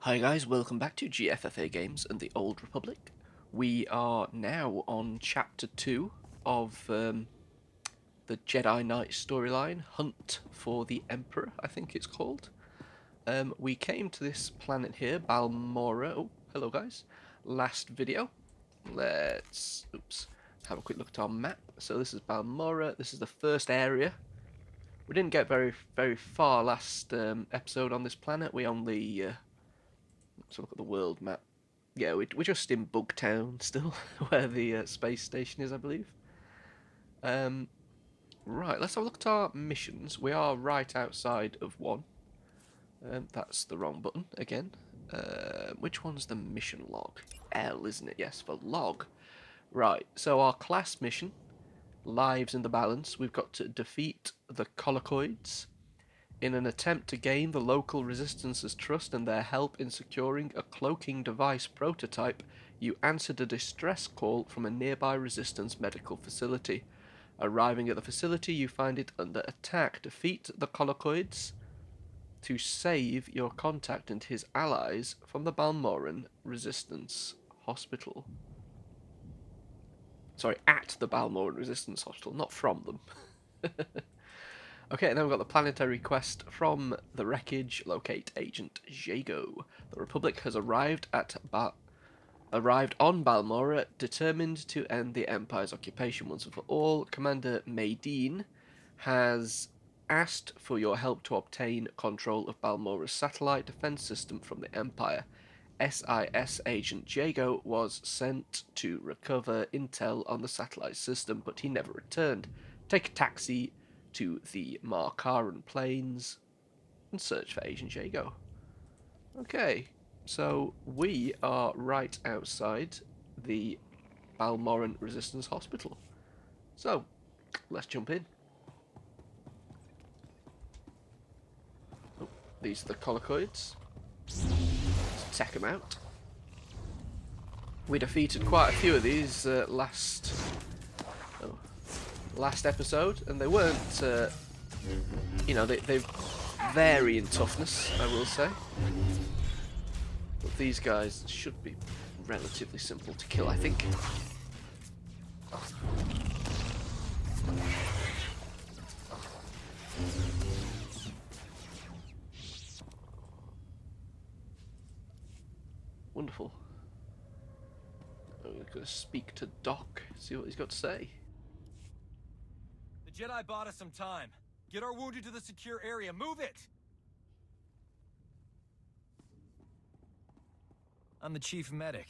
Hi guys, welcome back to GFFA Games and the Old Republic. We are now on Chapter 2 of the Jedi Knight storyline, Hunt for the Emperor, I think it's called. We came to this planet here, Balmorra. Oh, hello guys. Last video. Let's have a quick look at our map. So this is Balmorra, this is the first area. We didn't get very far last episode on this planet. We only... let's look at the world map. Yeah, we're just in Bugtown still, where the space station is, I believe. Right, let's have a look at our missions. We are right outside of one. That's the wrong button, again. Which one's the mission log? L, isn't it? Yes, for log. Right, so our class mission, Lives in the Balance, we've got to defeat the Colocoids. In an attempt to gain the local resistance's trust and their help in securing a cloaking device prototype, you answered a distress call from a nearby resistance medical facility. Arriving at the facility, you find it under attack. Defeat the Colocoids to save your contact and his allies from the Balmorran Resistance Hospital. Sorry, at the Balmorran Resistance Hospital, not from them. Okay, now we've got the planetary quest from the wreckage. Locate Agent Jago. The Republic has arrived on Balmorra, determined to end the Empire's occupation once and for all. Commander Maydeen has asked for your help to obtain control of Balmorra's satellite defense system from the Empire. SIS Agent Jago was sent to recover intel on the satellite system, but he never returned. Take a taxi to the Markaran Plains and search for Agent Jago. Okay, so we are right outside the Balmorran Resistance Hospital. So, let's jump in. Oh, these are the Colocoids. Let's check them out. We defeated quite a few of these last episode, and they weren't, they vary in toughness, I will say. But these guys should be relatively simple to kill, I think. Wonderful. I'm going to speak to Doc, see what he's got to say. Jedi bought us some time. Get our wounded to the secure area. Move it! I'm the chief medic.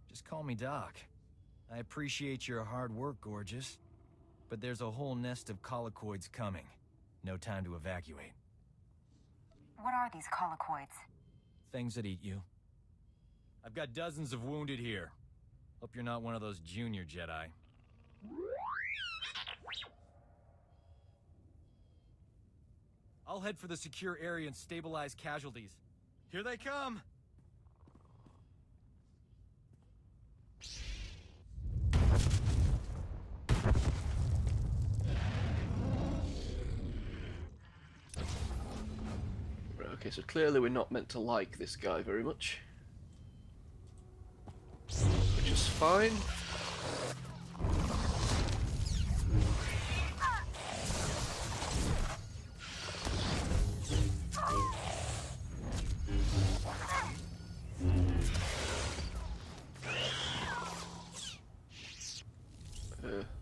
Just call me Doc. I appreciate your hard work, gorgeous. But there's a whole nest of Colocoids coming. No time to evacuate. What are these Colocoids? Things that eat you. I've got dozens of wounded here. Hope you're not one of those junior Jedi. I'll head for the secure area and stabilize casualties. Here they come! Right, okay, so clearly we're not meant to like this guy very much. Which is fine.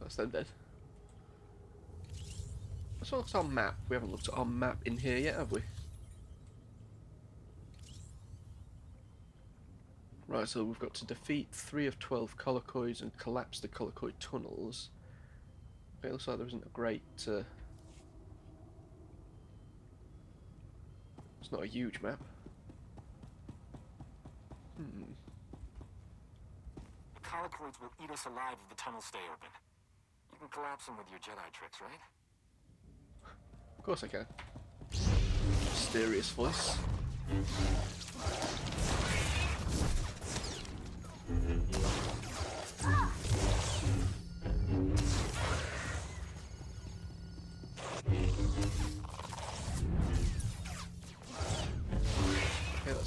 That's them dead. Let's look at our map. We haven't looked at our map in here yet, have we? Right, so we've got to defeat 3 of 12 Colocoids and collapse the Colocoid tunnels. Okay, looks like there isn't a great... it's not a huge map. The Colocoids will eat us alive if the tunnels stay open. You can collapse them with your Jedi tricks, right? Of course I can. Mysterious voice.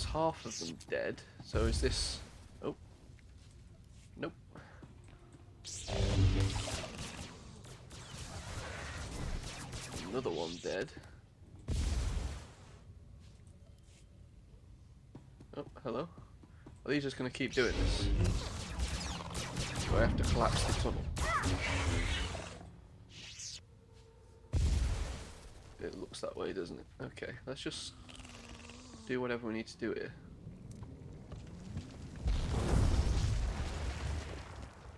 That's half of them dead. So is this... Oh. Nope. Another one dead. Oh, hello. Are these just going to keep doing this? Do I have to collapse the tunnel? It looks that way, doesn't it? Okay, let's just do whatever we need to do here.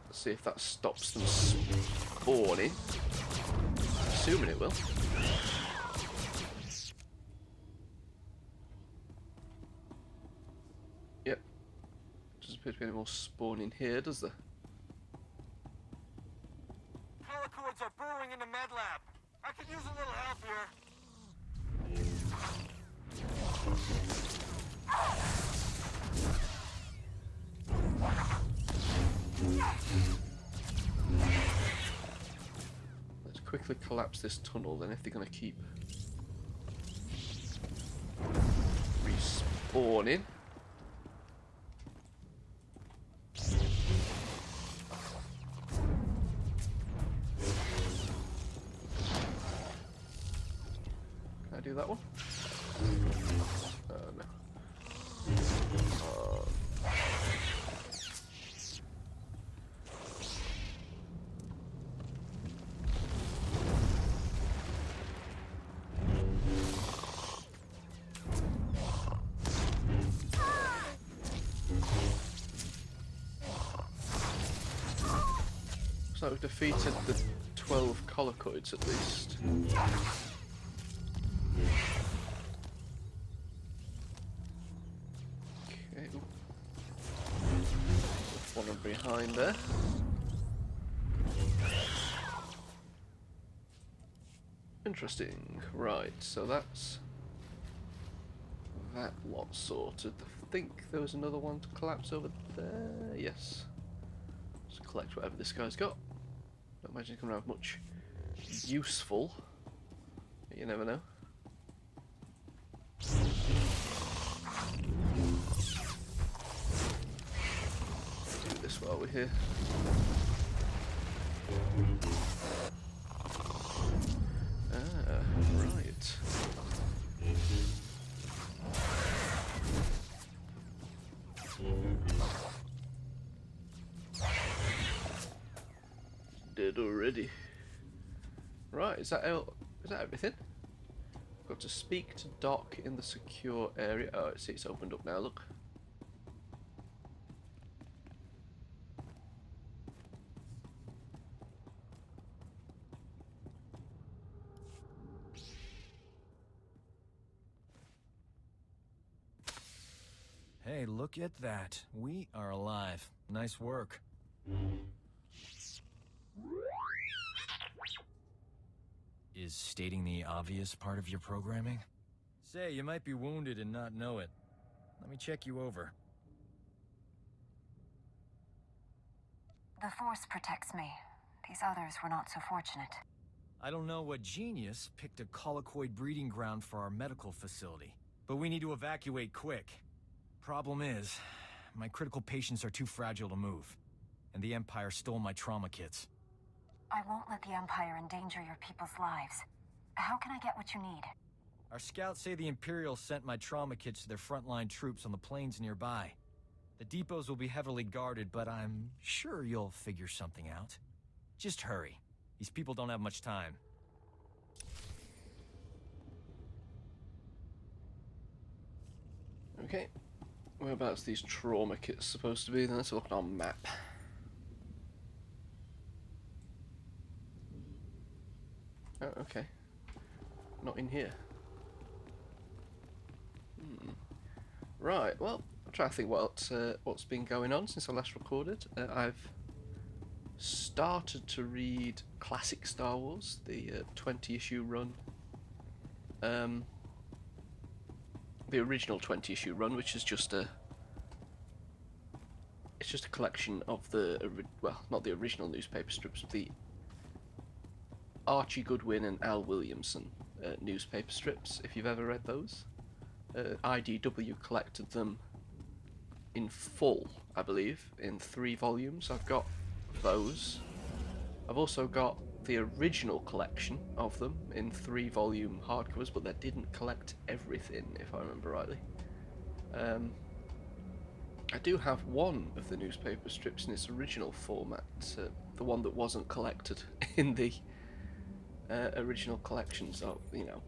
Let's see if that stops them spawning. I'm assuming it will. Yep. Doesn't appear to be any more spawning here, does there? Holocoids are burrowing into med lab. I could use a little help here. Let's quickly collapse this tunnel then if they're going to keep respawning. Can I do that one? No. Looks like we've defeated the 12 collocoids at least. Okay. One behind there. Interesting. Right, so that's that lot sorted. I think there was another one to collapse over there. Yes. Just collect whatever this guy's got. Don't imagine he's going to have much useful. But you never know. Do this while we're here. Ah, right. Dead already. Right, is that everything? Got to speak to Doc in the secure area. Oh, see, it's opened up now, look. Hey, look at that. We are alive. Nice work. Is stating the obvious part of your programming? Say, you might be wounded and not know it. Let me check you over. The Force protects me. These others were not so fortunate. I don't know what genius picked a collocoid breeding ground for our medical facility, but we need to evacuate quick. Problem is, my critical patients are too fragile to move, and the Empire stole my trauma kits. I won't let the Empire endanger your people's lives. How can I get what you need? Our scouts say the Imperials sent my trauma kits to their frontline troops on the plains nearby. The depots will be heavily guarded, but I'm sure you'll figure something out. Just hurry. These people don't have much time. Okay. Whereabouts these trauma kits supposed to be? Then let's look at our map. Oh, okay. Not in here. Right, well, I'll try to think what's been going on since I last recorded. I've started to read classic Star Wars, the 20-issue run. The original 20-issue run, which is just a collection of the well, not the original newspaper strips, but the Archie Goodwin and Al Williamson newspaper strips, if you've ever read those. IDW collected them in full, I believe, in 3 volumes. I've got those. I've also got the original collection of them in 3-volume hardcovers, but they didn't collect everything, if I remember rightly. I do have one of the newspaper strips in its original format, the one that wasn't collected in the original collection, so, you know.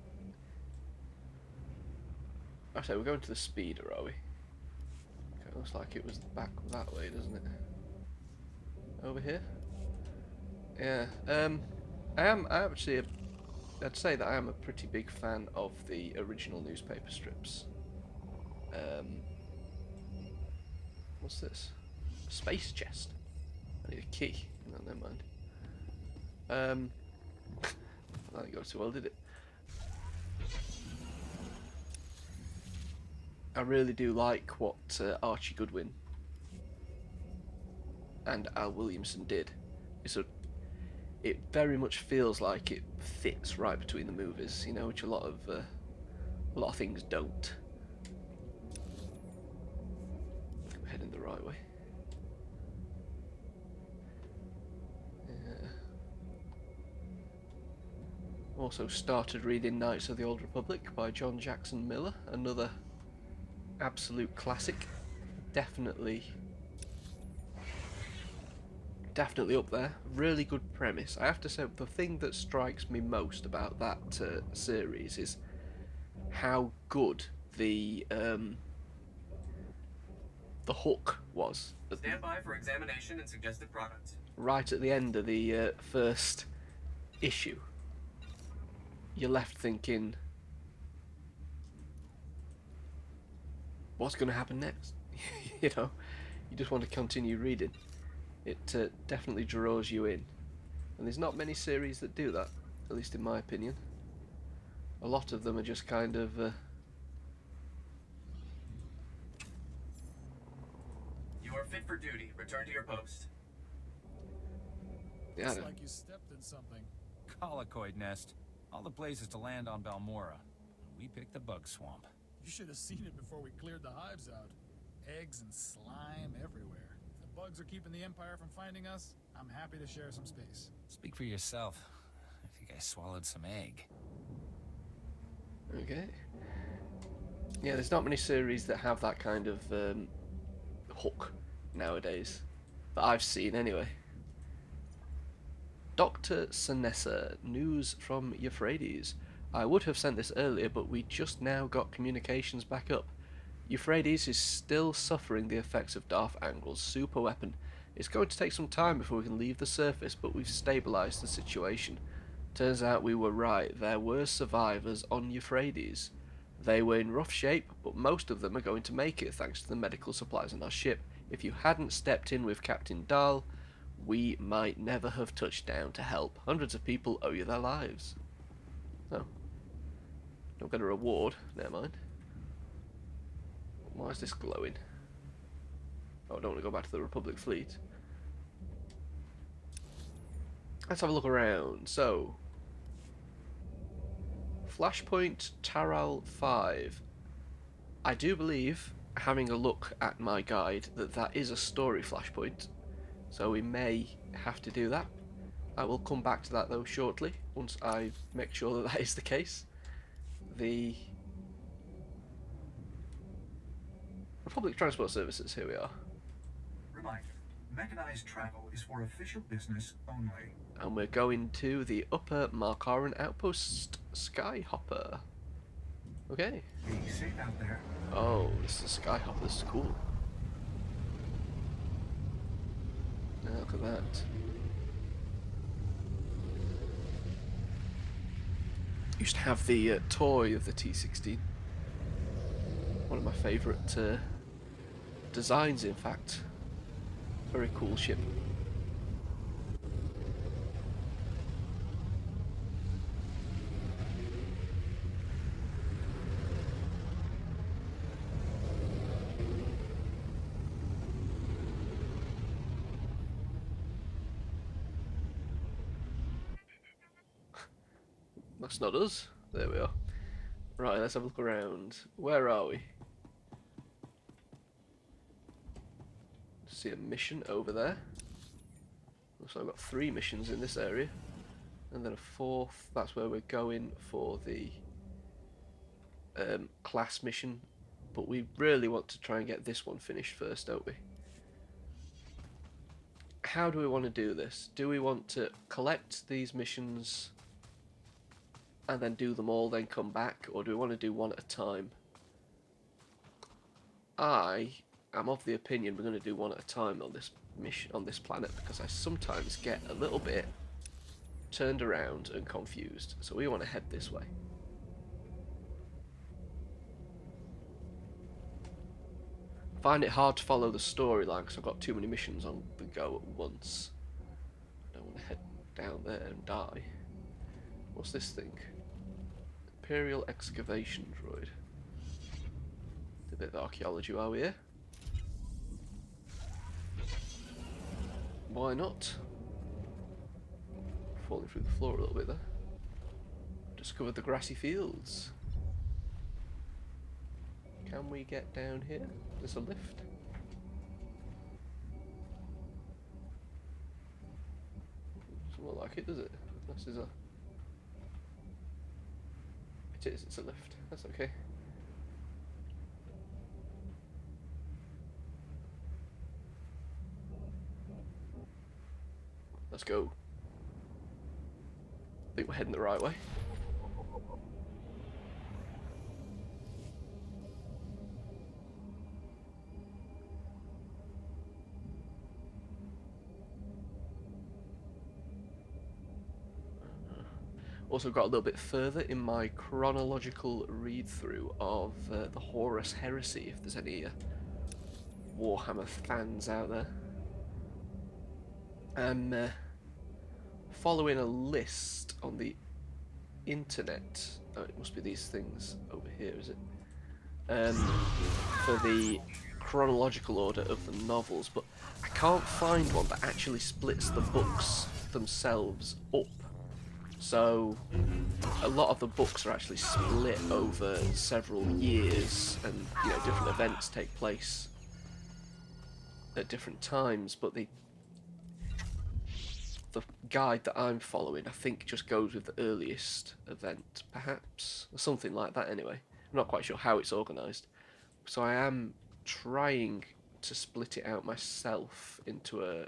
Okay, we're going to the speeder, are we? Okay, looks like it was back that way, doesn't it? Over here? Yeah, I'd say that I am a pretty big fan of the original newspaper strips. What's this? A space chest. I need a key. No, never mind. That didn't go too well, did it? I really do like what Archie Goodwin and Al Williamson did. It very much feels like it fits right between the movies, you know, which a lot of things don't. I'm heading the right way. Yeah. Also started reading Knights of the Old Republic by John Jackson Miller, another absolute classic. Definitely up there. Really good premise. I have to say, the thing that strikes me most about that series is how good the hook was. Stand by for examination and suggested products. Right at the end of the first issue, you're left thinking, what's going to happen next? You know, you just want to continue reading. It definitely draws you in, and there's not many series that do that, at least in my opinion. A lot of them are just kind of You are fit for duty. Return to your post. yeah, It's like you stepped in something. Colicoid nest. All the places to land on Balmorra. We picked the bug swamp. You should have seen it before we cleared the hives out. Eggs and slime everywhere. If the bugs are keeping the Empire from finding us, I'm happy to share some space. Speak for yourself. I think I swallowed some egg. okay. Yeah, there's not many series that have that kind of hook nowadays, that I've seen anyway. Dr. Sinessa, news from Euphrates. I would have sent this earlier, but we just now got communications back up. Euphrates is still suffering the effects of Darth Angle's super weapon. It's going to take some time before we can leave the surface, but we've stabilised the situation. Turns out we were right, there were survivors on Euphrates. They were in rough shape, but most of them are going to make it thanks to the medical supplies on our ship. If you hadn't stepped in with Captain Dahl, we might never have touched down to help. Hundreds of people owe you their lives. Oh. Don't get a reward, never mind. Why is this glowing? Oh, I don't want to go back to the Republic fleet. Let's have a look around. So, Flashpoint Taral 5. I do believe, having a look at my guide, that is a story flashpoint. So we may have to do that. I will come back to that though shortly, once I make sure that is the case. The Republic Transport Services, here we are. Reminder, mechanized travel is for official business only. And we're going to the Upper Markaran Outpost Skyhopper. Okay. Be safe out there. Oh, this is Skyhopper, this is cool. Now look at that. Used to have the toy of the T-16. One of my favourite designs, in fact. Very cool ship. That's not us. There we are. Right, let's have a look around. Where are we? See a mission over there. So I've got 3 missions in this area. And then a 4th, that's where we're going for the class mission. But we really want to try and get this one finished first, don't we? How do we want to do this? Do we want to collect these missions and then do them all, then come back? Or do we want to do one at a time? I am of the opinion we're going to do one at a time on this mission, on this planet, because I sometimes get a little bit turned around and confused. So we want to head this way. I find it hard to follow the storyline because I've got too many missions on the go at once. I don't want to head down there and die. What's this thing? Imperial excavation droid. A bit of archaeology while we're here. Why not? Falling through the floor a little bit there. Discovered the grassy fields. Can we get down here? There's a lift. Doesn't look like it, does it? This is a... It is, it's a lift. That's okay. Let's go. I think we're heading the right way. Also got a little bit further in my chronological read-through of the Horus Heresy, if there's any Warhammer fans out there. I'm following a list on the internet. Oh, it must be these things over here, is it? For the chronological order of the novels, but I can't find one that actually splits the books themselves up. So a lot of the books are actually split over several years, and you know, different events take place at different times, but the guide that I'm following, I think, just goes with the earliest event, perhaps, or something like that anyway. I'm not quite sure how it's organised. So I am trying to split it out myself into a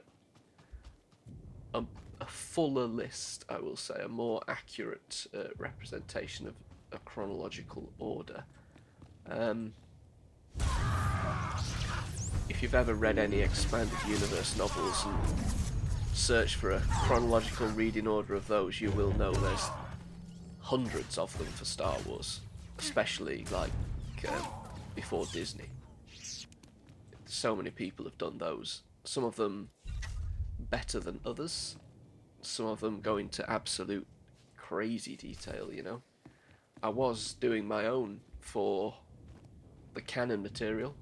fuller list, I will say, a more accurate representation of a chronological order. If you've ever read any expanded universe novels and search for a chronological reading order of those, you will know there's hundreds of them for Star Wars, especially like before Disney. So many people have done those, some of them better than others, some of them go into absolute crazy detail, you know. I was doing my own for the canon material,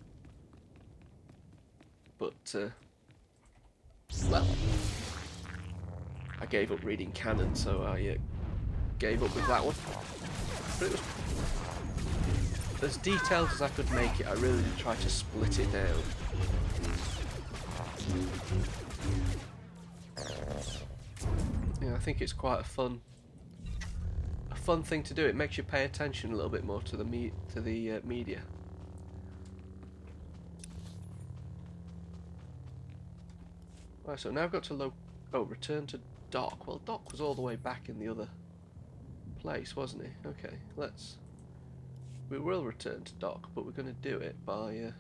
but well, I gave up reading canon, so I gave up with that one. But it was as detailed as I could make it. I really did try to split it down. Yeah, I think it's quite a fun thing to do. It makes you pay attention a little bit more to the media. Right, so now I've got to return to Doc. Well, Doc was all the way back in the other place, wasn't he? Okay, we will return to Doc, but we're going to do it by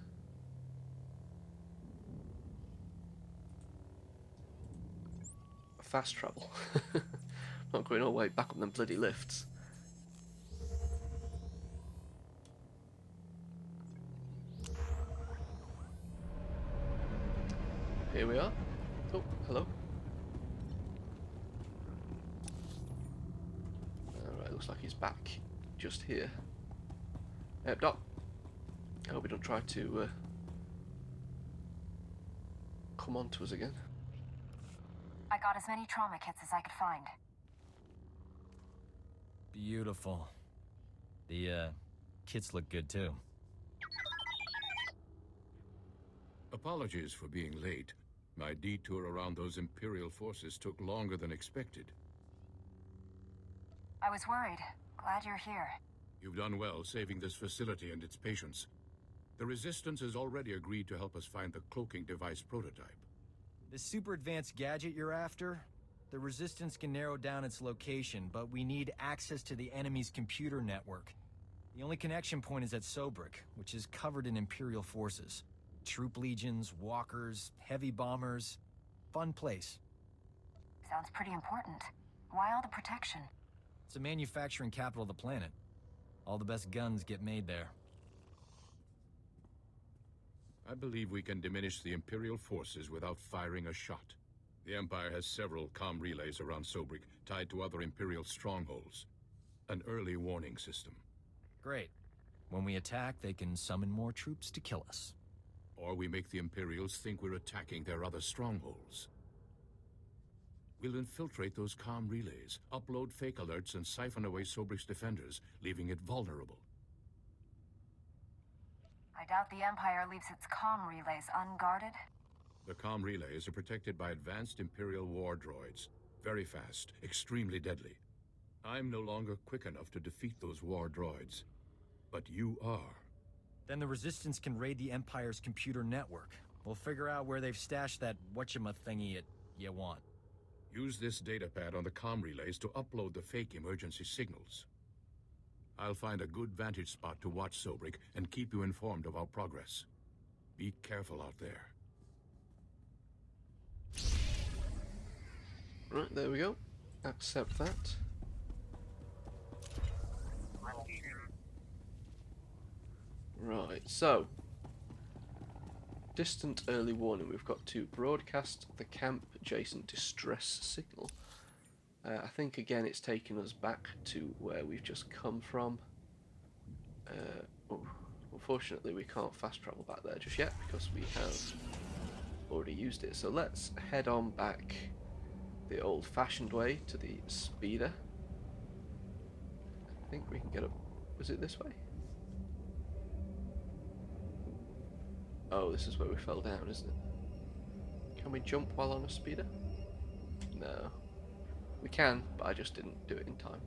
fast travel. Not going all the way back up them bloody lifts. Here we are. Oh, hello. Alright, looks like he's back just here. Doc, I hope we don't try to come on to us again. I got as many trauma kits as I could find. Beautiful. The, kits look good too. Apologies for being late. My detour around those Imperial forces took longer than expected. I was worried. Glad you're here. You've done well saving this facility and its patients. The Resistance has already agreed to help us find the cloaking device prototype. The super advanced gadget you're after? The Resistance can narrow down its location, but we need access to the enemy's computer network. The only connection point is at Sobrik, which is covered in Imperial forces. Troop legions, walkers, heavy bombers. Fun place. Sounds pretty important. Why all the protection? It's the manufacturing capital of the planet. All the best guns get made there. I believe we can diminish the Imperial forces without firing a shot. The Empire has several comm relays around Sobrik, tied to other Imperial strongholds. An early warning system. Great. When we attack, they can summon more troops to kill us. Or we make the Imperials think we're attacking their other strongholds. We'll infiltrate those comm relays, upload fake alerts, and siphon away Sobrik's defenders, leaving it vulnerable. I doubt the Empire leaves its comm relays unguarded. The comm relays are protected by advanced Imperial war droids. Very fast, extremely deadly. I'm no longer quick enough to defeat those war droids. But you are. Then the Resistance can raid the Empire's computer network. We'll figure out where they've stashed that whatchamacthingy you want. Use this datapad on the comm relays to upload the fake emergency signals. I'll find a good vantage spot to watch Sobrik and keep you informed of our progress. Be careful out there. Right, there we go. Accept that. Right, so distant early warning. We've got to broadcast the camp adjacent distress signal. I think again it's taking us back to where we've just come from. Oh, unfortunately we can't fast travel back there just yet because we have already used it. So let's head on back the old-fashioned way to the speeder. I think we can get up. Was it this way? Oh, this is where we fell down, isn't it? Can we jump while on a speeder? No. We can, but I just didn't do it in time.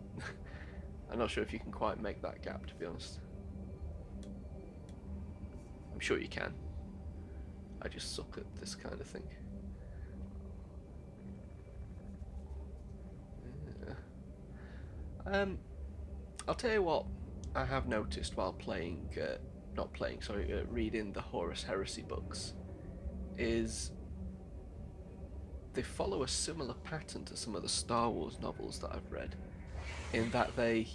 I'm not sure if you can quite make that gap, to be honest. I'm sure you can. I just suck at this kind of thing. Yeah. I'll tell you what I have noticed while playing, reading the Horus Heresy books, is they follow a similar pattern to some of the Star Wars novels that I've read, in that they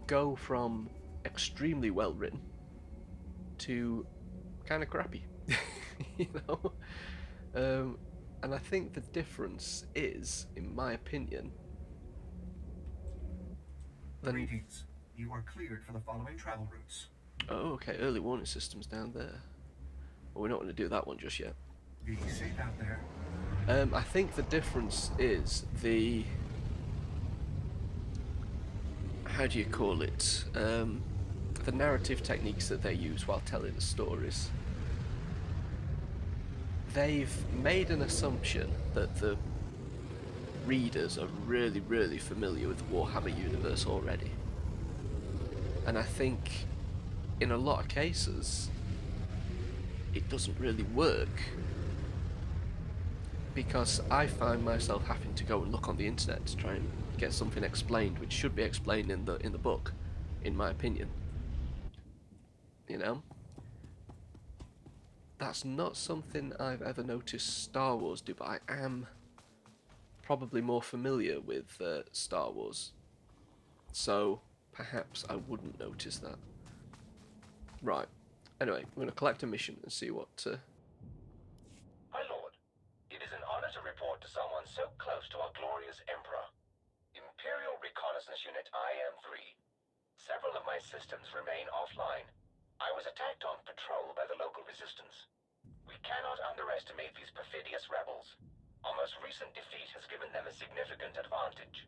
go from extremely well written to kind of crappy, you know. And I think the difference is, in my opinion, Greetings. You are cleared for the following travel routes. Oh, okay. Early warning systems down there. Well, we're not going to do that one just yet. Be safe out there. I think the difference is the... how do you call it? The narrative techniques that they use while telling the stories. They've made an assumption that the readers are really, really familiar with the Warhammer universe already. And I think in a lot of cases it doesn't really work, because I find myself having to go and look on the internet to try and get something explained which should be explained in the book, in my opinion. You know? That's not something I've ever noticed Star Wars do, but I am probably more familiar with Star Wars, so perhaps I wouldn't notice that. Right. Anyway, we're going to collect a mission and see what... My lord, it is an honor to report to someone so close to our glorious Emperor. Imperial Reconnaissance Unit IM-3. Several of my systems remain offline. I was attacked on patrol by the local resistance. We cannot underestimate these perfidious rebels. Our most recent defeat has given them a significant advantage.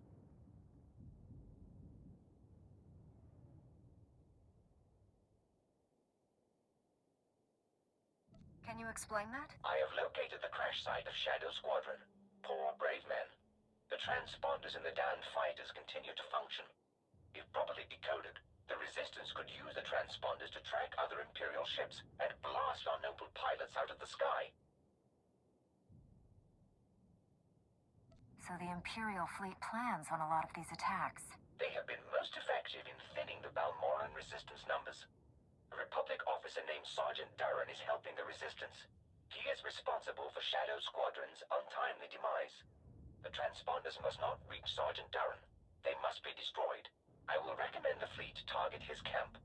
Can you explain that? I have located the crash site of Shadow Squadron. Poor brave men. The transponders in the damned fighters continue to function. If properly decoded, the Resistance could use the transponders to track other Imperial ships and blast our noble pilots out of the sky. So the Imperial fleet plans on a lot of these attacks. They have been most effective in thinning the Balmorra Resistance numbers. A Republic officer named Sergeant Durran is helping the Resistance. He is responsible for Shadow Squadron's untimely demise. The transponders must not reach Sergeant Durran. They must be destroyed. I will recommend the fleet target his camp.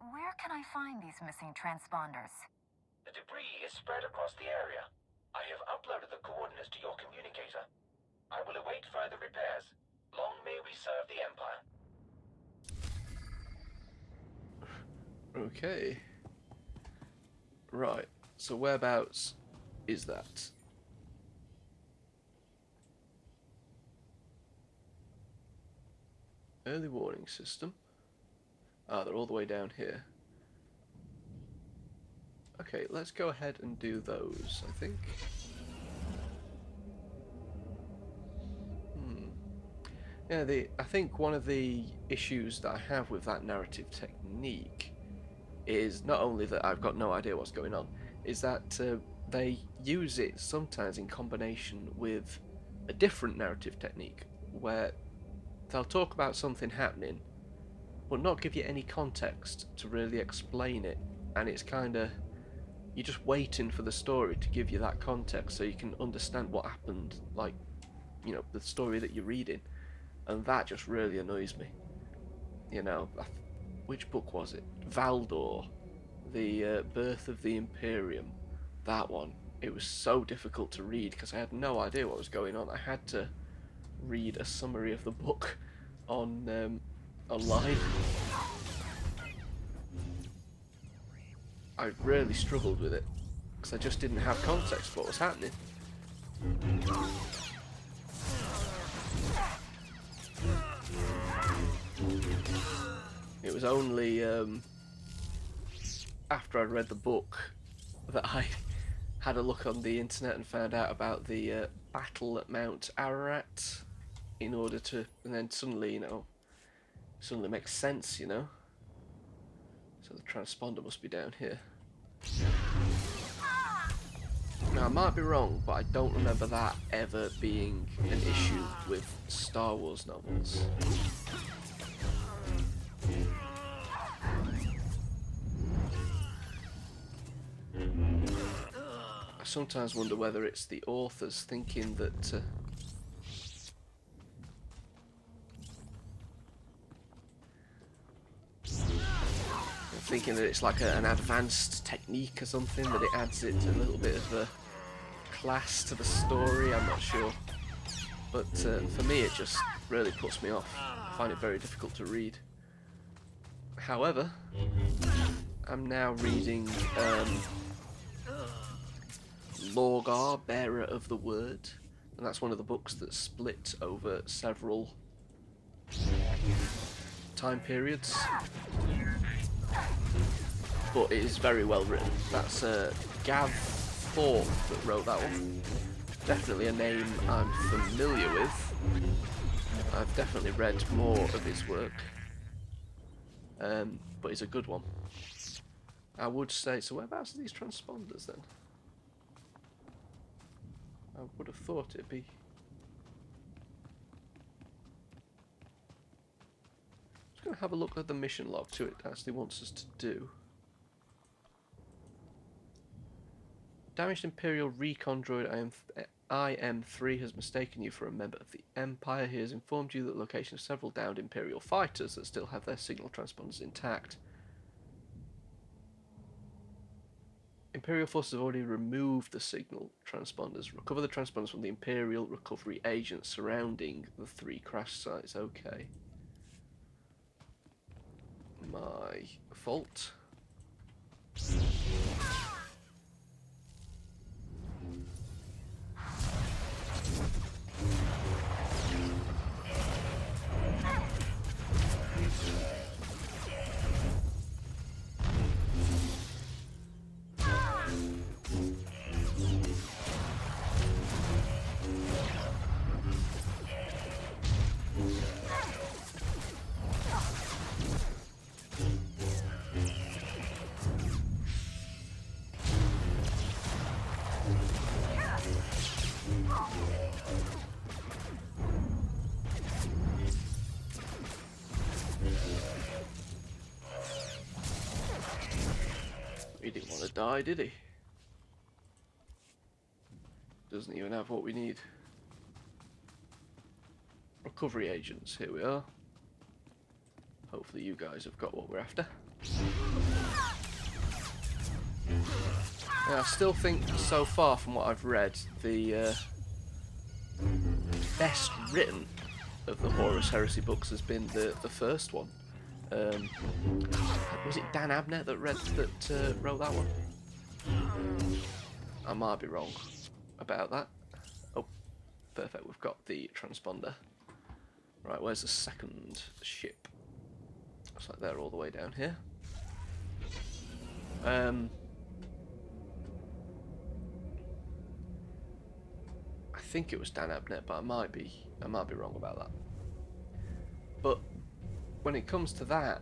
Where can I find these missing transponders? The debris is spread across the area. I have uploaded the coordinates to your communicator. I will await further repairs. Long may we serve the Empire. Okay. Right. So whereabouts is that? Early warning system. Ah, they're all the way down here. Okay, let's go ahead and do those, I think. Yeah, I think one of the issues that I have with that narrative technique is not only that I've got no idea what's going on, is that they use it sometimes in combination with a different narrative technique where they'll talk about something happening but not give you any context to really explain it, and it's kind of, you're just waiting for the story to give you that context so you can understand what happened, like, you know, the story that you're reading, and that just really annoys me. You know, which book was it? Valdor, the Birth of the Imperium. That one. It was so difficult to read because I had no idea what was going on. I had to read a summary of the book on online. I really struggled with it because I just didn't have context for what was happening. It was only after I read the book that I had a look on the internet and found out about the battle at Mount Ararat in order to, and then suddenly, you know, suddenly makes sense, you know. So the transponder must be down here. Now I might be wrong, but I don't remember that ever being an issue with Star Wars novels. I sometimes wonder whether it's the authors thinking that thinking that it's like an advanced technique or something, that it adds it a little bit of a class to the story. I'm not sure, but for me it just really puts me off. I find it very difficult to read. However, I'm now reading Lorgar, Bearer of the Word, and that's one of the books that's split over several time periods, but it is very well written. That's Gav Thorpe that wrote that one. Definitely a name I'm familiar with. I've definitely read more of his work, but it's a good one. I would say, so whereabouts are these transponders then? I would have thought it'd be... Just going to have a look at the mission log to it actually wants us to do. Damaged Imperial recon droid IM-3 has mistaken you for a member of the Empire. He has informed you that the location of several downed Imperial fighters that still have their signal transponders intact. Imperial forces have already removed the signal transponders. Recover the transponders from the Imperial recovery agents surrounding the 3 crash sites. Okay. My fault. He didn't want to die, did he? Doesn't even have what we need. Recovery agents, here we are. Hopefully you guys have got what we're after. Yeah, I still think, so far from what I've read, the best written of the Horus Heresy books has been the first one. Was it Dan Abnett that wrote that one? I might be wrong about that. Oh, perfect, we've got the transponder. Right, where's the second ship? Looks like they're all the way down here. I think it was Dan Abnett, but I might be wrong about that. But when it comes to that,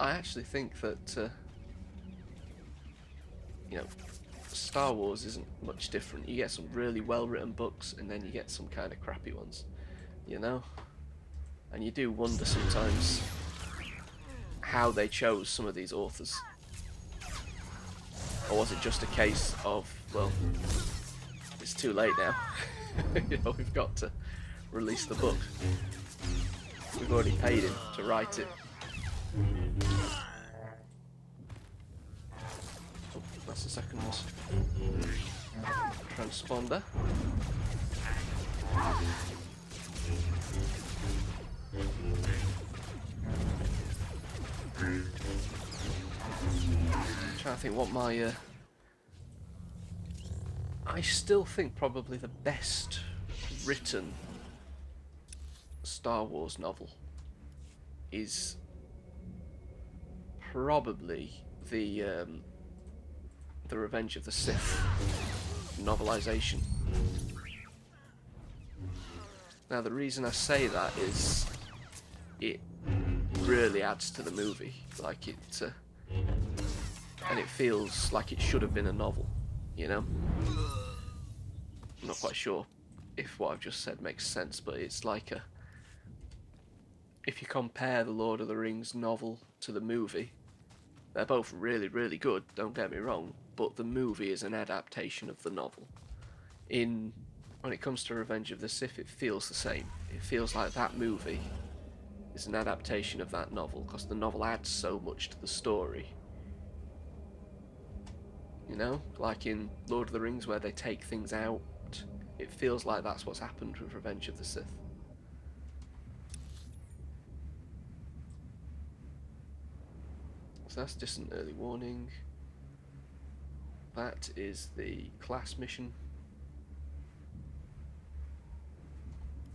I actually think that you know, Star Wars isn't much different. You get some really well-written books, and then you get some kind of crappy ones, you know. And you do wonder sometimes how they chose some of these authors. Or was it just a case of, well, it's too late now. You know, we've got to release the book. We've already paid him to write it. Oh, that's the second transponder. Trying to think what my I still think probably the best written Star Wars novel is probably the Revenge of the Sith novelization. Now the reason I say that is it really adds to the movie, like it and it feels like it should have been a novel, you know? I'm not quite sure if what I've just said makes sense, but it's like if you compare the Lord of the Rings novel to the movie, they're both really, really good, don't get me wrong, but the movie is an adaptation of the novel. When it comes to Revenge of the Sith, it feels the same. It feels like that movie is an adaptation of that novel, because the novel adds so much to the story. You know, like in Lord of the Rings where they take things out, it feels like that's what's happened with Revenge of the Sith. So that's distant early warning. That is the class mission.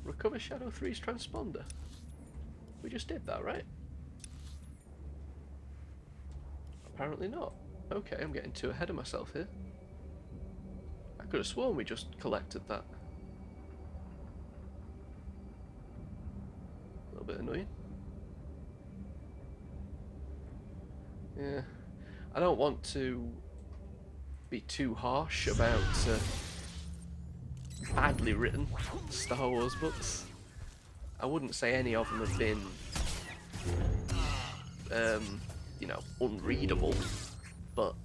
Recover Shadow 3's transponder. We just did that, right? Apparently not. Okay, I'm getting too ahead of myself here. I could have sworn we just collected that. A little bit annoying. Yeah. I don't want to be too harsh about badly written Star Wars books. I wouldn't say any of them have been you know, unreadable, but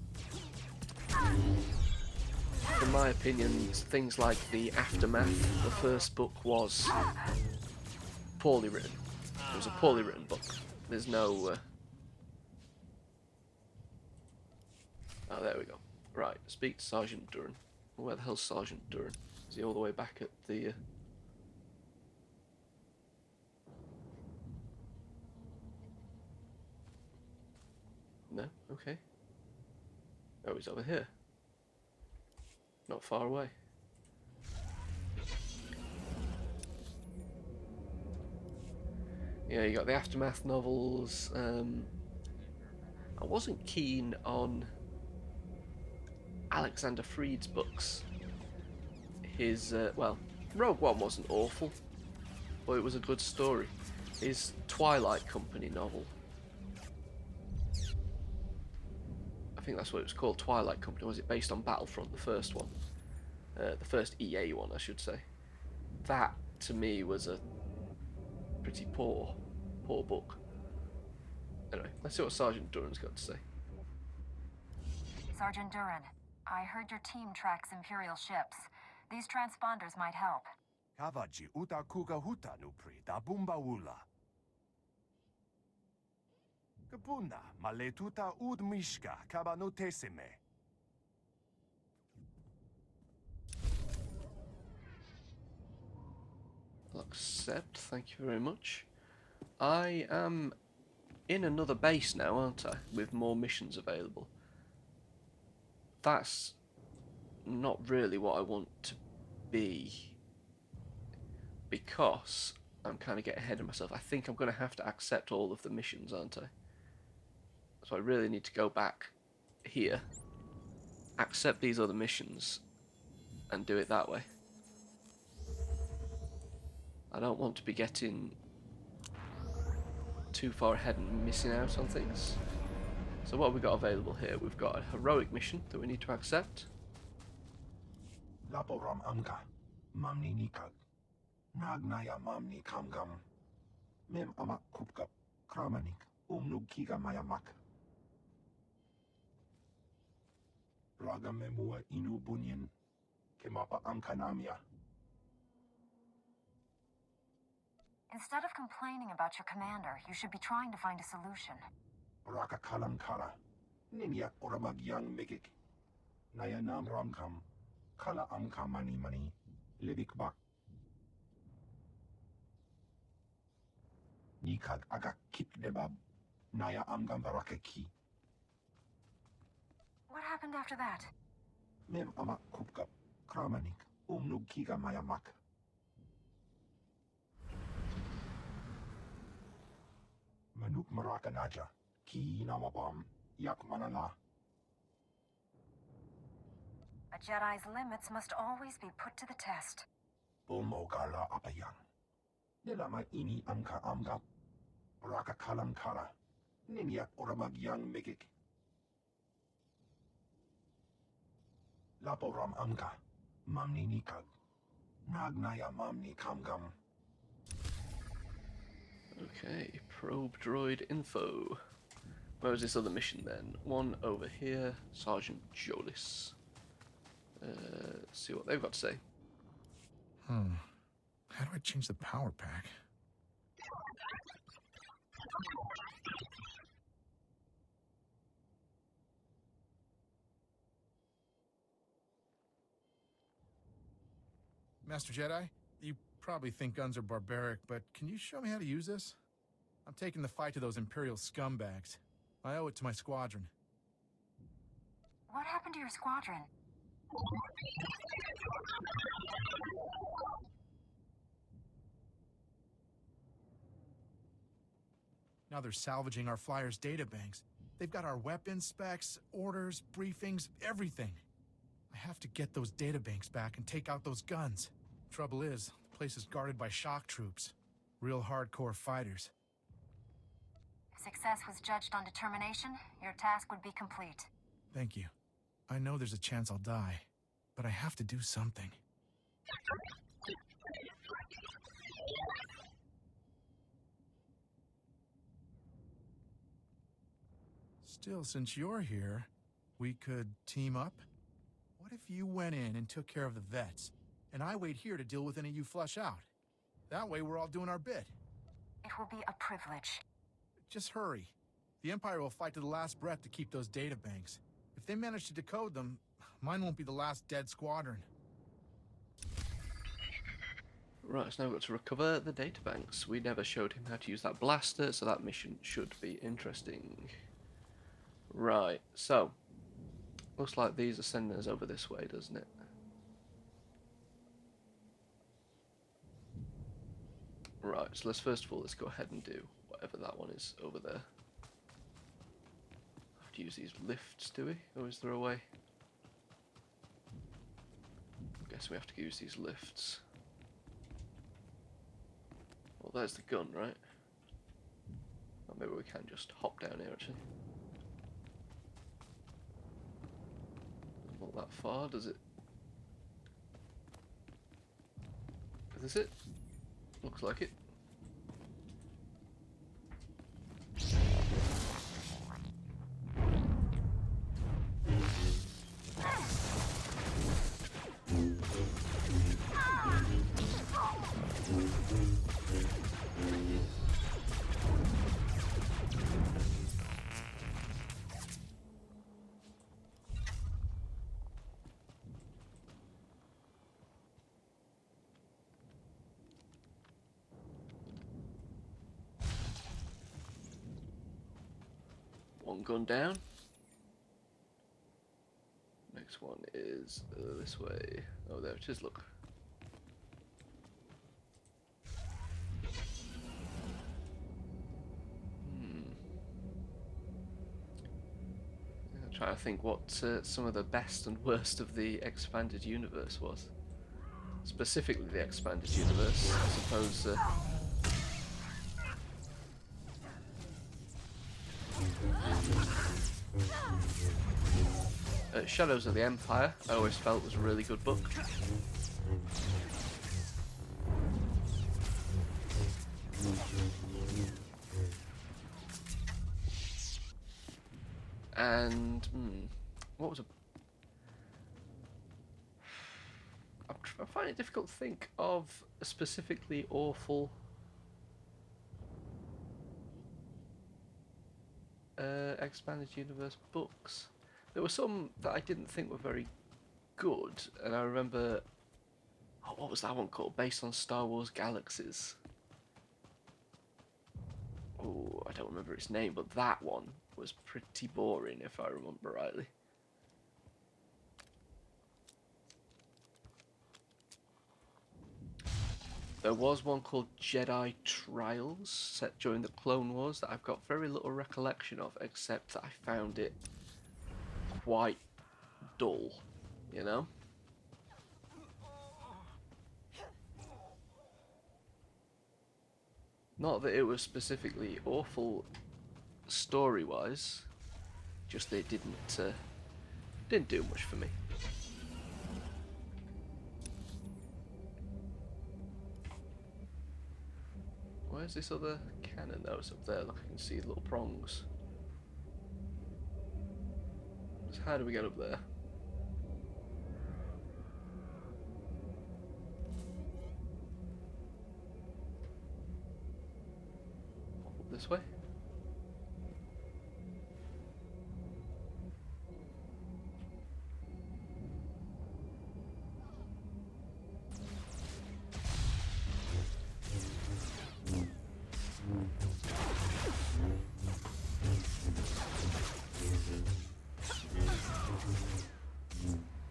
in my opinion, things like The Aftermath, the first book, was poorly written. It was a poorly written book. There's no oh, there we go. Right, speak to Sergeant Duran. Where the hell's Sergeant Duran? Is he all the way back at the No? Okay. Oh, he's over here. Not far away. Yeah, you got the Aftermath novels. I wasn't keen on Alexander Freed's books. His, well, Rogue One wasn't awful, but it was a good story. His Twilight Company novel, I think that's what it was called, Twilight Company. Was it based on Battlefront, the first one? The first EA one, I should say. That, to me, was a pretty poor book. Anyway, let's see what Sergeant Duran's got to say. Sergeant Duran, I heard your team tracks Imperial ships. These transponders might help. Kavaji uta kuga huta nupri da bumbaula. Kapuna maletuta ud mishka kabanotesime. I'll accept, thank you very much. I am in another base now, aren't I? With more missions available. That's not really what I want to be, because I'm kind of getting ahead of myself. I think I'm going to have to accept all of the missions, aren't I? So I really need to go back here, accept these other missions, and do it that way. I don't want to be getting too far ahead and missing out on things. So what have we got available here? We've got a heroic mission that we need to accept. Laporam amka, mamni nikag, nagnaya mamni kamgam, mem amak kupkap, kramanik, kiga mayamak. Raga memua inu bunyan, kemapa amkanamia. Instead of complaining about your commander, you should be trying to find a solution. Raka kalam kala, ninyak oramagyang megik, nayanam ramkam, kala amka mani mani, libik bak. Nikag agak kip debab, naya amgam barakeki. What happened after that? Mem amak kupkap, kramanik, kiga mayamak. Manuk marakanaja, ki namabam, yak manala. A Jedi's limits must always be put to the test. Bulmogala apayang. Nilama ini amka amgap. Raka kalam kala. Ninyak oramagyang megik. Laporam amka. Mamni nikag. Nagnaya mamni kamgam. Okay, probe droid info. Where was this other mission then? One over here, Sergeant Jolis. Let's see what they've got to say. How do I change the power pack? Master Jedi, you probably think guns are barbaric, but can you show me how to use this? I'm taking the fight to those Imperial scumbags. I owe it to my squadron. What happened to your squadron? Now they're salvaging our flyers' databanks. They've got our weapons specs, orders, briefings, everything. I have to get those databanks back and take out those guns. Trouble is, the place is guarded by shock troops. Real hardcore fighters. If success was judged on determination, your task would be complete. Thank you. I know there's a chance I'll die, but I have to do something. Still, since you're here, we could team up? What if you went in and took care of the vets, and I wait here to deal with any you flush out? That way we're all doing our bit. It will be a privilege. Just hurry. The Empire will fight to the last breath to keep those databanks. If they manage to decode them, mine won't be the last dead squadron. Right, so now we've got to recover the databanks. We never showed him how to use that blaster, so that mission should be interesting. Right, so looks like these are sending us over this way, doesn't it? Right, so let's first of all, let's go ahead and do whatever that one is over there. Have to use these lifts, do we? Or is there a way? I guess we have to use these lifts. Well, there's the gun, right? Or maybe we can just hop down here, actually. Not that far, does it? Is this it? Looks like it. One gun down. Next one is this way. Oh, there it is, look. I'm trying to think what some of the best and worst of the expanded universe was. Specifically the expanded universe, I suppose. Shadows of the Empire, I always felt was a really good book. And what was a? I find it difficult to think of a specifically awful expanded universe books. There were some that I didn't think were very good, and I remember, oh, what was that one called? Based on Star Wars Galaxies. Oh, I don't remember its name, but that one was pretty boring, if I remember rightly. There was one called Jedi Trials, set during the Clone Wars, that I've got very little recollection of, except that I found it quite dull, you know? Not that it was specifically awful story-wise, just that it didn't do much for me. Where's this other cannon? Oh, it's up there. Look, I can see the little prongs. So how do we get up there? This way?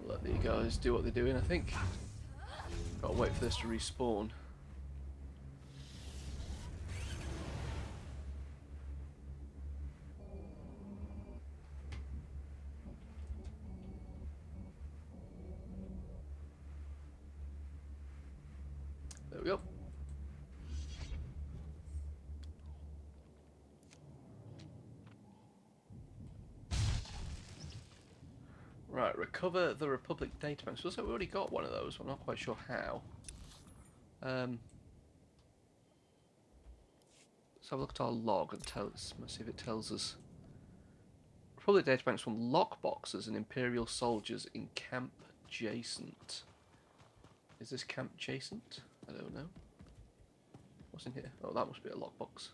Let the guys do what they're doing, I think. Gotta wait for this to respawn. There we go. Right, recover the Republic databank. So we already got one of those. I'm not quite sure how. Let's have a look at our log and let's see if it tells us. Republic databanks from lockboxes and Imperial soldiers in Camp Jacent. Is this Camp Jacent? I don't know. What's in here? Oh, that must be a lockbox.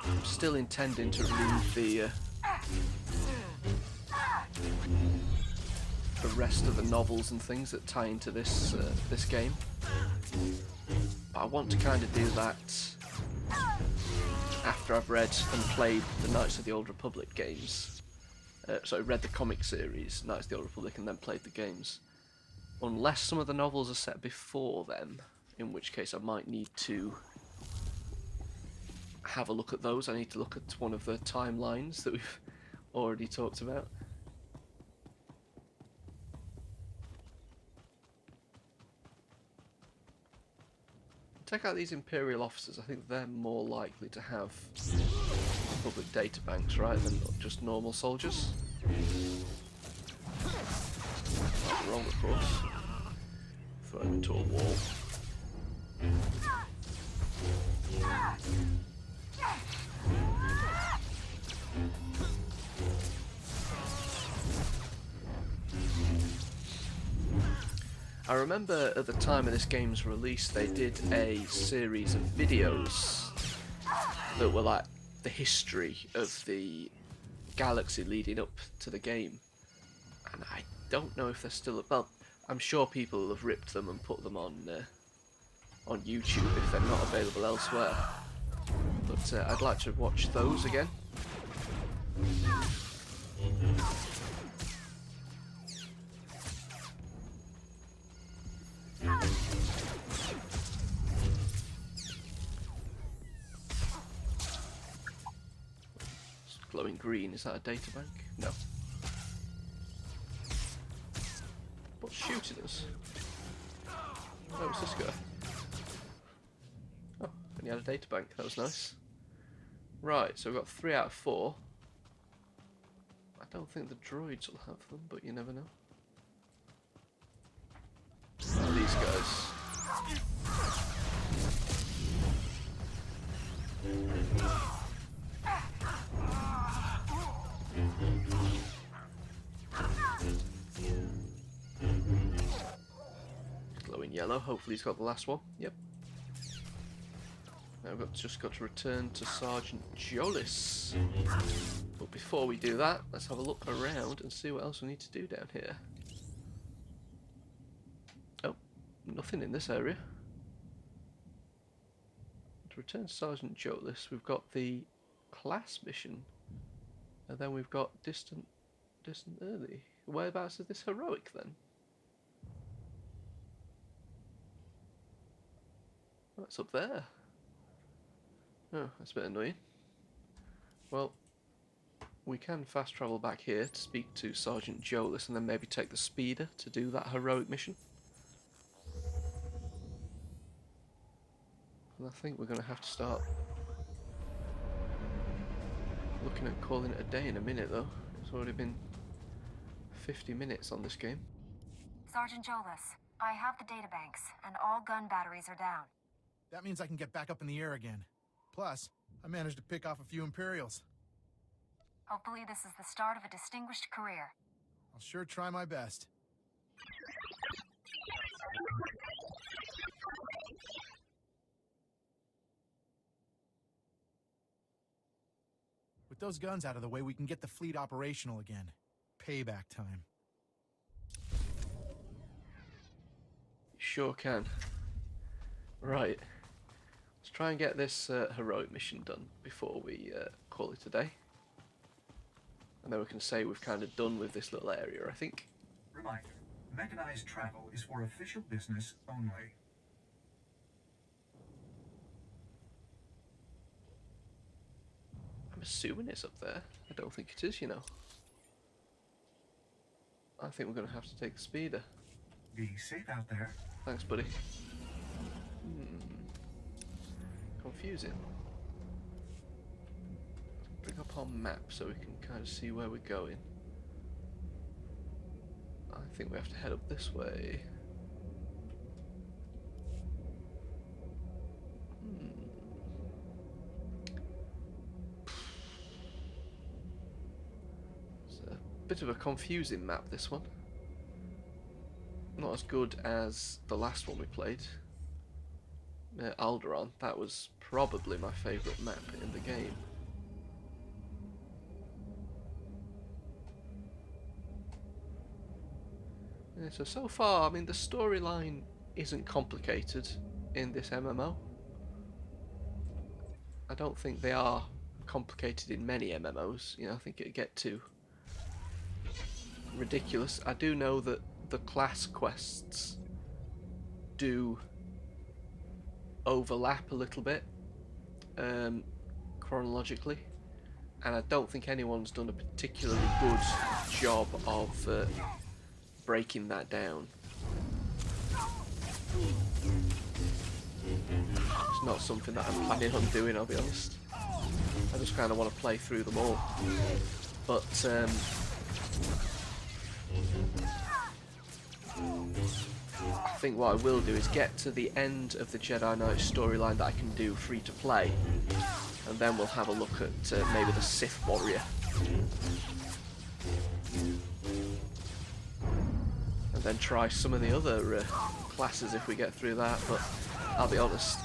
I'm still intending to read the rest of the novels and things that tie into this this game. But I want to kind of do that after I've read and played the Knights of the Old Republic games. So I read the comic series, Knights of the Old Republic, and then played the games. Unless some of the novels are set before then, in which case I might need to have a look at those. I need to look at one of the timelines that we've already talked about. Check out these Imperial officers. I think they're more likely to have public databanks, right, than just normal soldiers. Not wrong, of course. Throw him into a wall. I remember at the time of this game's release, they did a series of videos that were like the history of the galaxy leading up to the game, and I don't know if they're still. Well, I'm sure people have ripped them and put them on YouTube if they're not available elsewhere. But I'd like to watch those again. It's glowing green. Is that a data bank? No. What's shooting us? Oh, it's this guy. Oh, and he had a data bank. That was nice. Right, so we've got 3 out of 4. I don't think the droids will have them, but you never know. Oh, these guys. Glowing yellow. Hopefully he's got the last one. Yep. Now we've just got to return to Sergeant Jolis. But before we do that, let's have a look around and see what else we need to do down here. Oh, nothing in this area. To return to Sergeant Jolis, we've got the class mission, and then we've got distant early. Whereabouts is this heroic then? Oh, it's up there. Oh, that's a bit annoying. Well, we can fast travel back here to speak to Sergeant Jolis and then maybe take the speeder to do that heroic mission. And I think we're going to have to start looking at calling it a day in a minute though. It's already been 50 minutes on this game. Sergeant Jolis, I have the databanks, and all gun batteries are down. That means I can get back up in the air again. Plus, I managed to pick off a few Imperials. Hopefully this is the start of a distinguished career. I'll sure try my best. With those guns out of the way, we can get the fleet operational again. Payback time. Sure can. Right. Let's try and get this heroic mission done before we call it a day. And then we can say we've kind of done with this little area, I think. Reminder, mechanized travel is for official business only. I'm assuming it's up there. I don't think it is, you know. I think we're going to have to take the speeder. Be safe out there. Thanks, buddy. Confusing. Bring up our map so we can kind of see where we're going. I think we have to head up this way. It's a bit of a confusing map, this one. Not as good as the last one we played. Alderaan, that was probably my favourite map in the game. Yeah, so far, I mean, the storyline isn't complicated in this MMO. I don't think they are complicated in many MMOs. You know, I think it'd get too ridiculous. I do know that the class quests do overlap a little bit chronologically, and I don't think anyone's done a particularly good job of breaking that down. It's not something that I'm planning on doing, I'll be honest. I just kind of want to play through them all. But I think what I will do is get to the end of the Jedi Knight storyline that I can do free to play, and then we'll have a look at maybe the Sith Warrior. And then try some of the other classes if we get through that, but I'll be honest,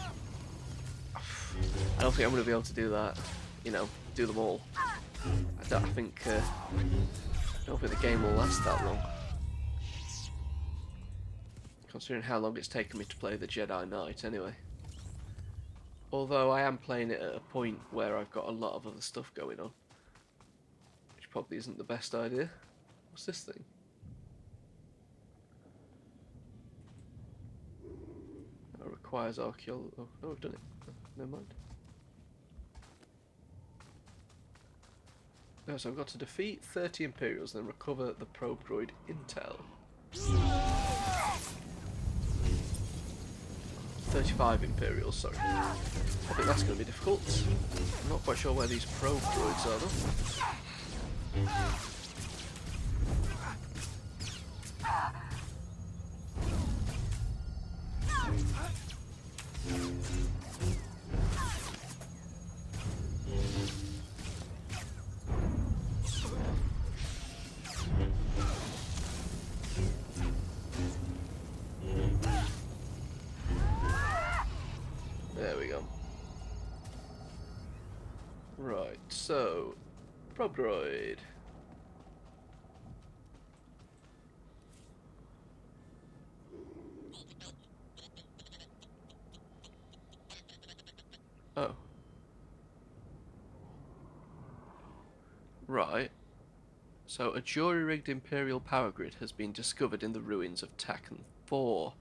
I don't think I'm going to be able to do that. you know, do them all. I don't think the game will last that long. Considering how long it's taken me to play the Jedi Knight, anyway. Although I am playing it at a point where I've got a lot of other stuff going on. Which probably isn't the best idea. What's this thing? It requires archaeology. Oh, I've done it. Oh, never mind. No, so I've got to defeat 30 Imperials, then recover the probe droid intel. 35 Imperials, sorry. I think that's going to be difficult. I'm not quite sure where these probe droids are though. There we go. Right, so probe droid. Oh. Right. So a jury-rigged Imperial power grid has been discovered in the ruins of Taken 4.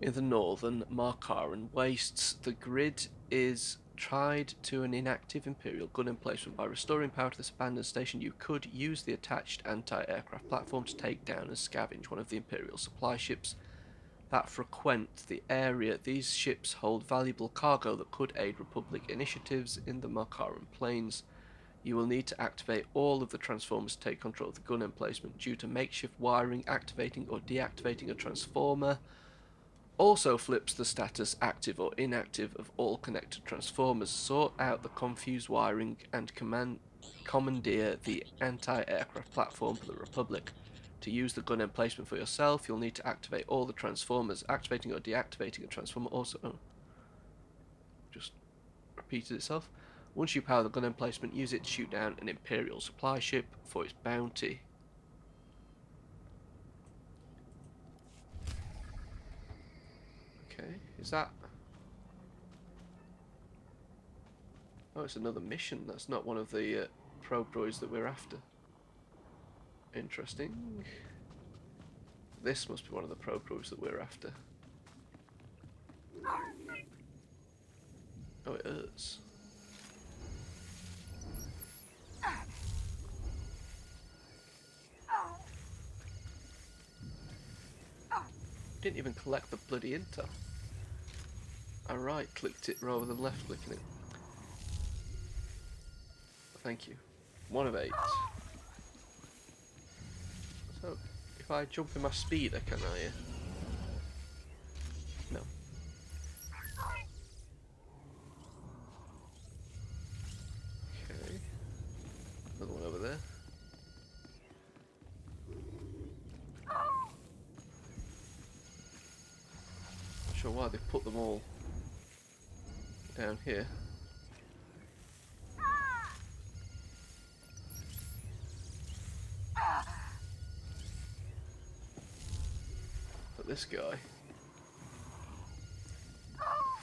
In the northern Markaran wastes, the grid is tied to an inactive Imperial gun emplacement. By restoring power to this abandoned station, you could use the attached anti-aircraft platform to take down and scavenge one of the Imperial supply ships that frequent the area. These ships hold valuable cargo that could aid Republic initiatives in the Markaran Plains. You will need to activate all of the transformers to take control of the gun emplacement. Due to makeshift wiring, activating or deactivating a transformer also flips the status active or inactive of all connected transformers. Sort out the confused wiring and commandeer the anti-aircraft platform for the Republic. To use the gun emplacement for yourself, you'll need to activate all the transformers. Activating or deactivating a transformer also just repeated itself. Once you power the gun emplacement, use it to shoot down an Imperial supply ship for its bounty. Okay, is that... Oh, it's another mission. That's not one of the probe droids that we're after. Interesting. This must be one of the probe droids that we're after. Oh, it is. Didn't even collect the bloody intel. I right-clicked it rather than left-clicking it. Thank you. 1 of 8. So, if I jump in my speeder, can I? No. Okay. Another one over there. Not sure why they put them all down here. But this guy,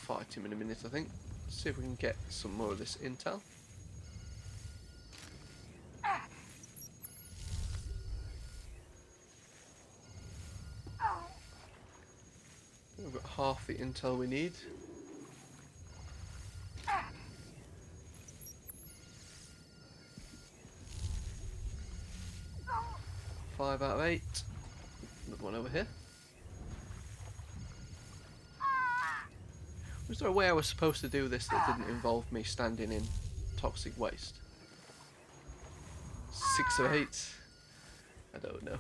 fight him in a minute, I think. Let's see if we can get some more of this intel. We've got half the intel we need. Five out of 8. Another one over here. Was there a way I was supposed to do this that didn't involve me standing in toxic waste? 6 of 8? I don't know.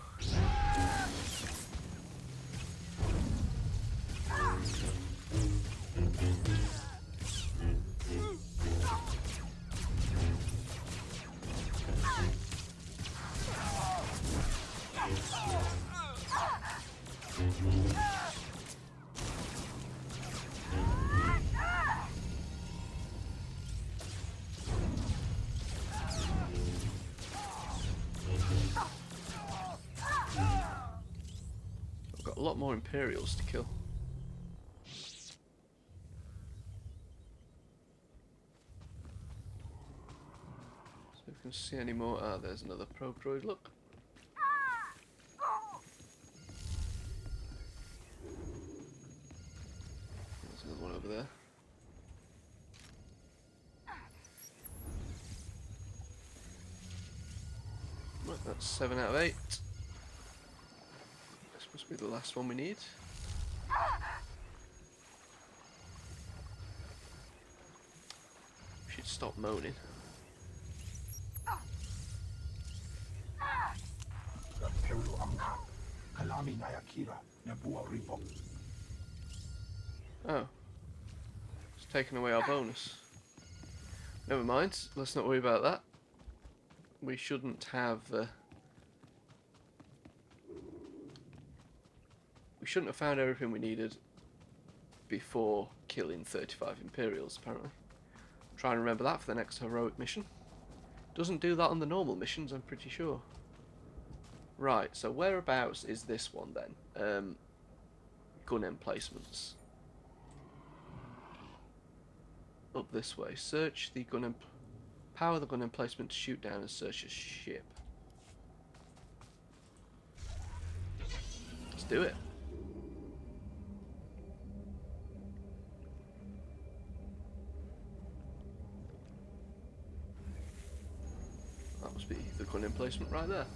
lot more Imperials to kill. So if we can see any more. Ah, there's another probe droid. Look. There's another one over there. Right, that's 7 out of 8. This must be the last one we need. We should stop moaning. Oh. It's taken away our bonus. Never mind, let's not worry about that. We shouldn't have found everything we needed before killing 35 Imperials, apparently. Try and remember that for the next heroic mission. Doesn't do that on the normal missions, I'm pretty sure. Right, so whereabouts is this one then? Gun emplacements. Up this way. Search the gun power the gun emplacement to shoot down and search a ship. Let's do it. That must be the gun emplacement right there.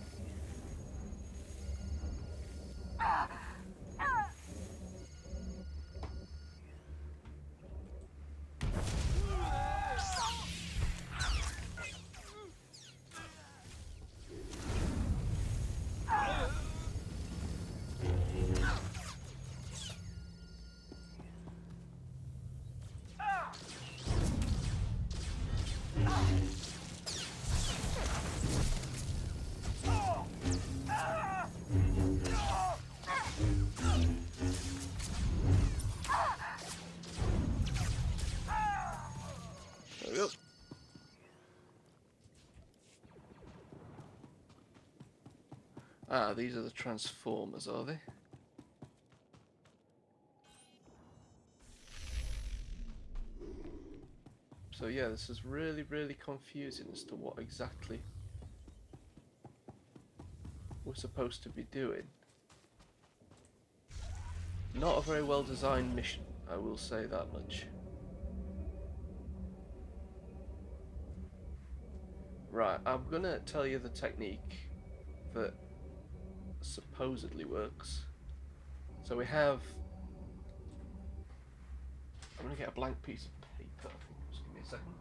There we go. Ah, these are the Transformers, are they? So yeah, this is really, really confusing as to what exactly we're supposed to be doing. Not a very well designed mission, I will say that much. Right, I'm gonna tell you the technique that supposedly works. So we have... I'm gonna get a blank piece of paper, I think. Just give me a second.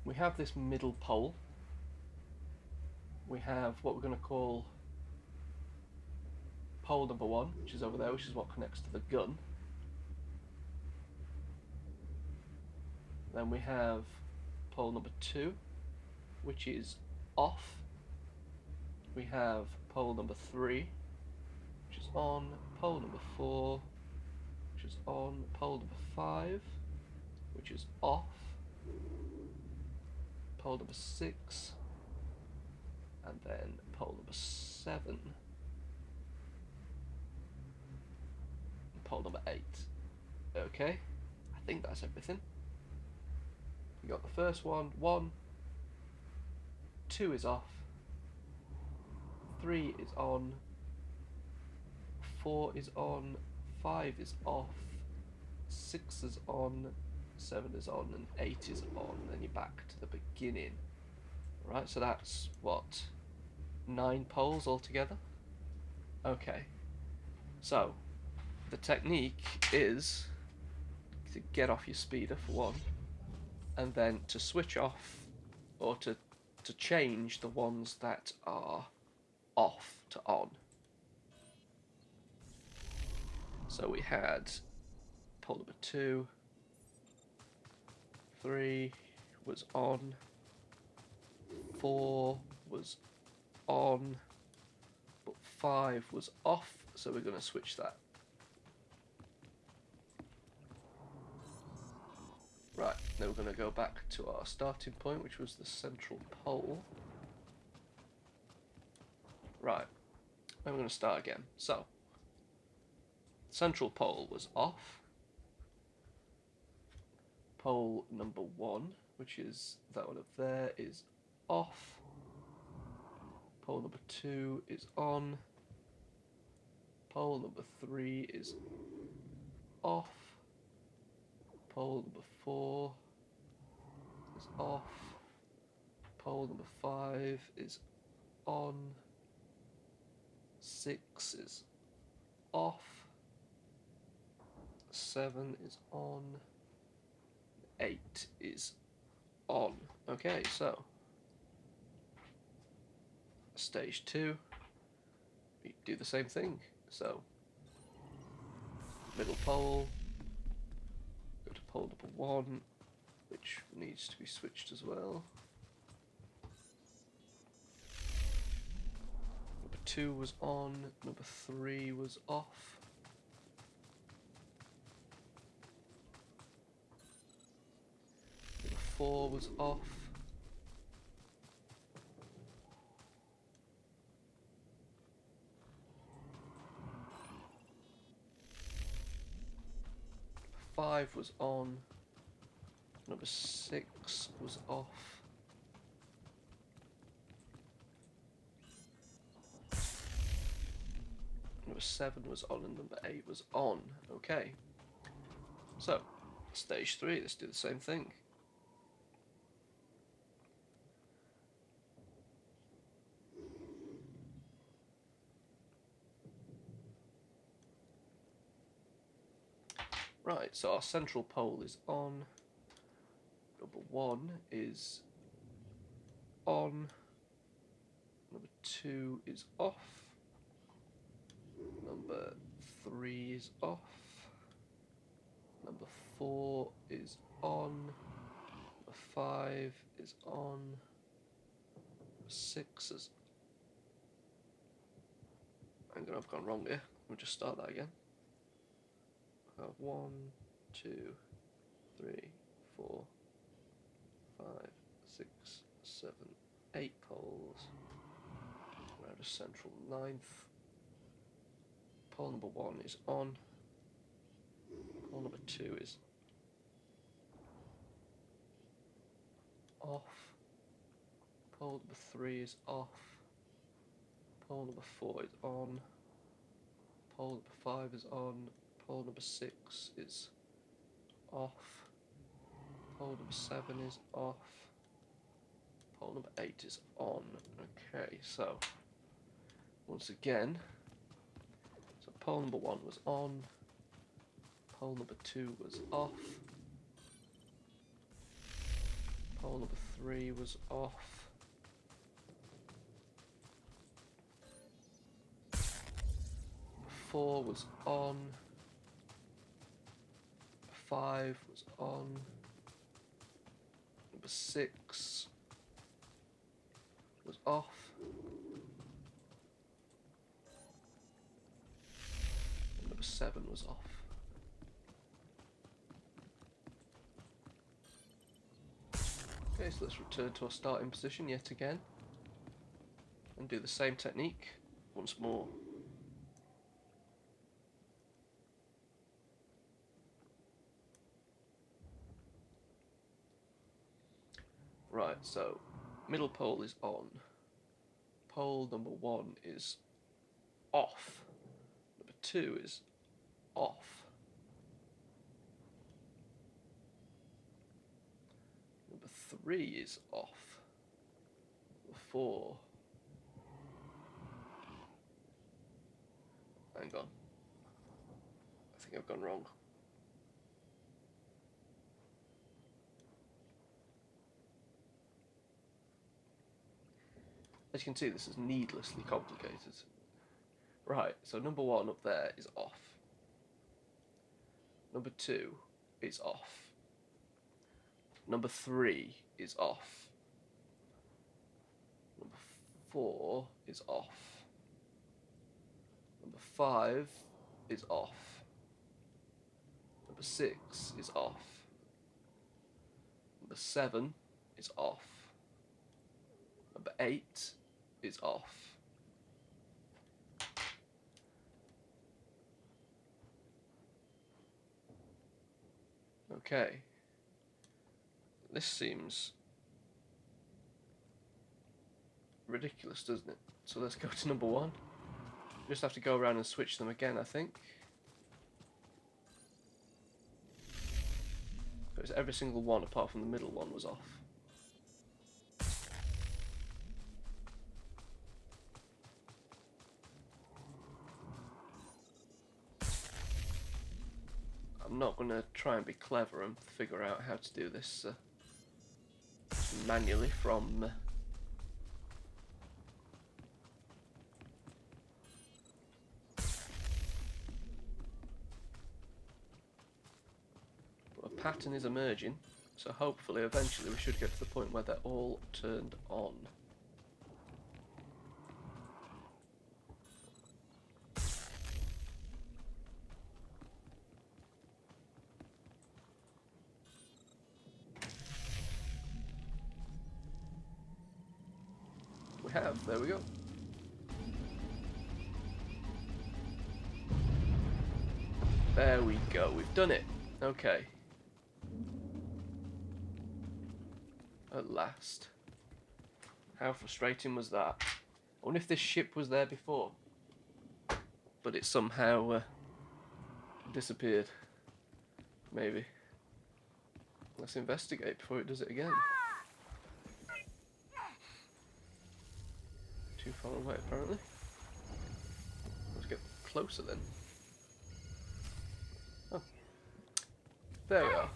We have this middle pole. We have what we're going to call pole number 1, which is over there, which is what connects to the gun. Then we have pole number 2, which is off. We have pole number 3, which is on. Pole number 4, which is on. Pole number 5, which is off. Pole number 6, and then pole number 7, and pole number 8. Okay, I think that's everything. We got the first one, 1, 2 is off, 3 is on, 4 is on, 5 is off, 6 is on, 7 is on, and 8 is on. Then you're back to the beginning. Right, so that's what, 9 poles altogether? Okay, so the technique is to get off your speeder for 1, and then to switch off, or to change the ones that are off to on. So we had pole number 2, 3 was on, 4 was on, but 5 was off, so we're going to switch that. Right, Then we're going to go back to our starting point, which was the central pole. Right, then we're going to start again. So, central pole was off. Pole number 1, which is that one up there, is off. Pole number 2 is on. Pole number 3 is off. Pole number 4 is off. Pole number 5 is on. 6 is off. 7 is on. 8 is on. Okay, so stage 2, we do the same thing. So middle pole, go to pole number 1, which needs to be switched as well. Number 2 was on, number 3 was off. Number 4 was off. Number 5 was on. Number 6 was off. Number 7 was on and number 8 was on. Okay. So, stage 3, let's do the same thing. Right, so our central pole is on. Number 1 is on. Number 2 is off. Number 3 is off. Number 4 is on. Number 5 is on. Number 6 is... I've gone wrong here. We'll just start that again. 1, 2, 3, 4, 5, 6, 7, 8 poles. We're at a central 9th. Pole number 1 is on. Pole number 2 is off. Pole number 3 is off. Pole number 4 is on. Pole number 5 is on. Pole number 6 is off. Pole number 7 is off. Pole number 8 is on. Okay, so once again, so pole number 1 was on. Pole number 2 was off. Pole number 3 was off. Number 4 was on. 5 was on. Number 6 was off. And number 7 was off. Okay, so let's return to our starting position yet again and do the same technique once more. Right, so middle pole is on. Pole number 1 is off. Number 2 is off. Number 3 is off. Number 4. Hang on. I think I've gone wrong. As you can see, this is needlessly complicated. Right, so number 1 up there is off. Number 2 is off. Number 3 is off. Number 4 is off. Number 5 is off. Number 6 is off. Number 7 is off. Number 8 is off. Okay. This seems ridiculous, doesn't it? So let's go to number 1. Just have to go around and switch them again, I think. Because every single one apart from the middle one was off. I'm not going to try and be clever and figure out how to do this manually from a pattern is emerging, so hopefully eventually we should get to the point where they're all turned on. We have, there we go. There we go, we've done it. Okay. At last. How frustrating was that? I wonder if this ship was there before. But it somehow disappeared. Maybe. Let's investigate before it does it again. Too far away apparently. Let's get closer then. Oh. There we are.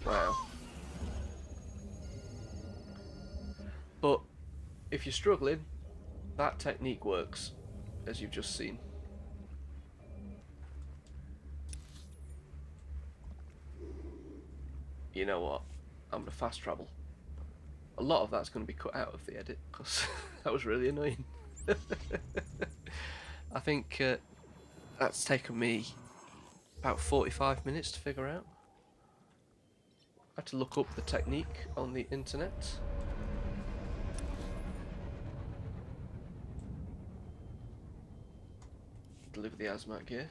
Wow. But if you're struggling, that technique works, as you've just seen. You know what? I'm going to fast travel. A lot of that's going to be cut out of the edit, because that was really annoying. I think that's taken me about 45 minutes to figure out. I had to look up the technique on the internet. Deliver the hazmat gear.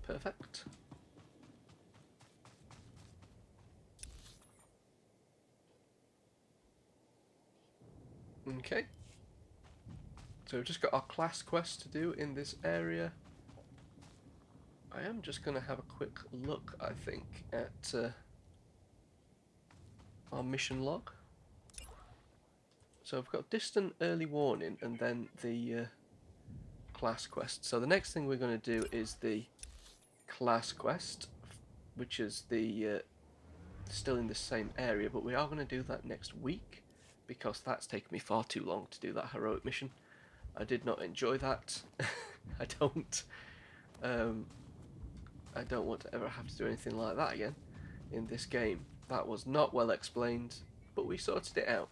Perfect. Okay. So we've just got our class quest to do in this area. I am just going to have a quick look, I think, at our mission log. So I've got distant early warning and then the class quest. So the next thing we're going to do is the class quest, which is the still in the same area, but we are going to do that next week because that's taken me far too long to do that heroic mission. I did not enjoy that. I don't want to ever have to do anything like that again in this game. That was not well explained, but we sorted it out.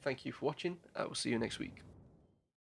Thank you for watching. I will see you next week.